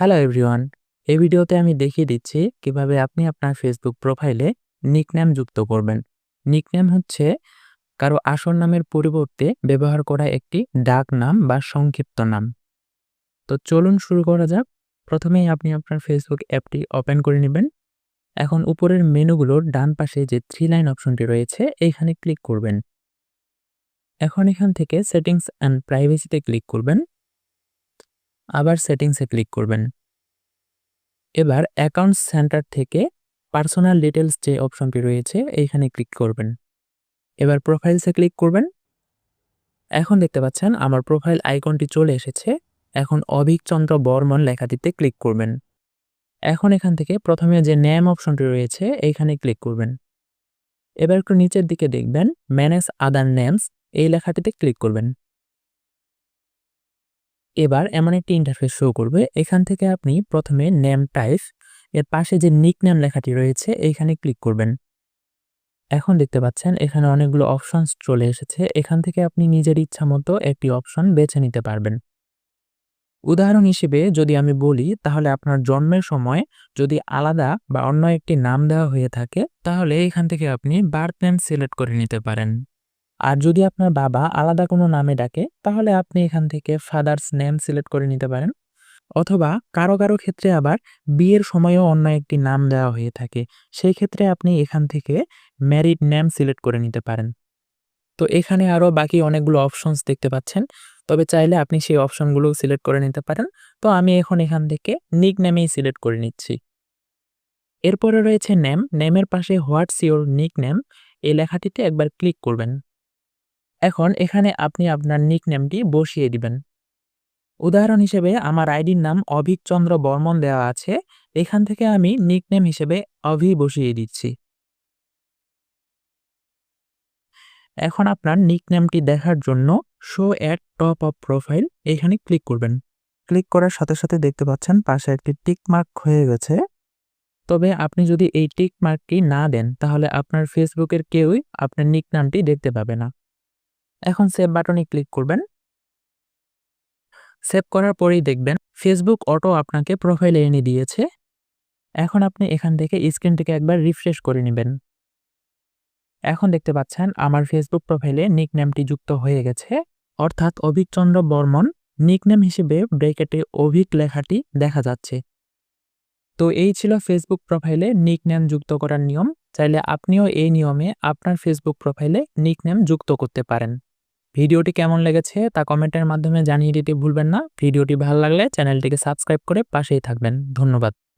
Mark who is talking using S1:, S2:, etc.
S1: Hello everyone. এই ভিডিওতে আমি দেখিয়ে দিচ্ছি কিভাবে আপনি আপনার ফেসবুক প্রোফাইলে নিকনেম যুক্ত করবেন। নিকনেম হচ্ছে কারো আসল নামের পরিবর্তে ব্যবহার করা একটি ডাক নাম বা সংক্ষিপ্ত নাম। তো চলুন শুরু করা যাক। প্রথমেই আপনি আপনার ফেসবুক অ্যাপটি ওপেন করে নেবেন। এখন উপরের মেনুগুলোর ডান পাশে যে 3 লাইন অপশনটি রয়েছে এইখানে ক্লিক করবেন। এখন এখান থেকে সেটিংস অ্যান্ড প্রাইভেসিতে ক্লিক করবেন। আবার সেটিংসে ক্লিক করবেন। এবার অ্যাকাউন্ট সেন্টার থেকে পার্সোনাল ডিটেইলস যে অপশনটি রয়েছে এইখানে ক্লিক করবেন। এবার প্রোফাইলসে ক্লিক করবেন। এখন দেখতে পাচ্ছেন আমার প্রোফাইল আইকনটি চলে এসেছে। এখন অভিক চন্দ্র বর্মন লেখাটিতে ক্লিক করবেন। এখন এখান থেকে প্রথমে যে নেম অপশনটি রয়েছে এইখানে ক্লিক করবেন। এবার একটু নিচের দিকে দেখবেন ম্যানেজ আদার নেমস এই লেখাটিতে ক্লিক করবেন। এবার এমন একটি ইন্টারফেস শো করবে। এখান থেকে আপনি প্রথমে নেম টাইপ এর পাশে যে নিকনেম লেখাটি রয়েছে এইখানে ক্লিক করবেন। এখন দেখতে পাচ্ছেন এখানে অনেকগুলো অপশনস চলে এসেছে। এখান থেকে আপনি নিজের ইচ্ছা মতো একটি অপশন বেছে নিতে পারবেন। উদাহরণ হিসেবে যদি আমি বলি তাহলে আপনার জন্মের সময় যদি আলাদা বা অন্য একটি নাম দেওয়া হয়ে থাকে তাহলে এখান থেকে আপনি বার্থ নেম সিলেক্ট করে নিতে পারেন। আর যদি আপনার বাবা আলাদা কোনো নামে ডাকে তাহলে আপনি এখান থেকে ফাদার্স নেম সিলেক্ট করে নিতে পারেন। অথবা কারো ক্ষেত্রে আবার বিয়ের সময়ও অন্য একটি নাম দেওয়া হয়ে থাকে। সেই ক্ষেত্রে আপনি এখান থেকে ম্যারিড নেম সিলেক্ট করে নিতে পারেন। তো এখানে আরও বাকি অনেকগুলো অপশনস দেখতে পাচ্ছেন। তবে চাইলে আপনি সেই অপশনগুলো সিলেক্ট করে নিতে পারেন। তো আমি এখন এখান থেকে নিকনেমেই সিলেক্ট করে নিচ্ছি। এরপরে রয়েছে নেম। নেমের পাশে হোয়াটস ইওর নিকনেম এই লেখাটিতে একবার ক্লিক করবেন। এখন এখানে আপনি আপনার নিকনেমটি বসিয়ে দিবেন। উদাহরণ হিসেবে আমার আইডির নাম অভিক চন্দ্র বর্মন দেওয়া আছে। এখান থেকে আমি নিকনেম হিসেবে অভি বসিয়ে দিচ্ছি। এখন আপনার নিকনেমটি দেখার জন্য show at top of profile এখানে ক্লিক করবেন। ক্লিক করার সাথে সাথে দেখতে পাচ্ছেন পাশে একটি টিক মার্ক হয়ে গেছে। তবে আপনি যদি এই টিক মার্কটি না দেন তাহলে আপনার ফেসবুকের কেউই আপনার নিকনেমটি দেখতে পাবে না। এখন সেভ বাটনে ক্লিক করবেন। সেভ করার পরেই দেখবেন ফেসবুক অটো আপনাকে প্রোফাইলে এনে দিয়েছে। এখন আপনি এখান থেকে স্ক্রিনটিকে একবার রিফ্রেশ করে নেবেন। এখন দেখতে পাচ্ছেন আমার ফেসবুক প্রোফাইলে নিকনেমটি যুক্ত হয়ে গেছে, অর্থাৎ অভিক চন্দ্র বর্মন নিকনেম হিসেবে ব্র্যাকেটে অভিক লেখাটি দেখা যাচ্ছে। তো এই ছিল ফেসবুক প্রোফাইলে নিকনেম যুক্ত করার নিয়ম। চাইলে আপনিও এই নিয়মে আপনার ফেসবুক প্রোফাইলে নিকনেম যুক্ত করতে পারেন। ভিডিওটি কেমন লেগেছে তা কমেন্টের মাধ্যমে জানিয়ে দিতে ভুলবেন না। ভিডিওটি ভালো লাগলে চ্যানেলটিকে সাবস্ক্রাইব করে পাশেই থাকবেন। ধন্যবাদ।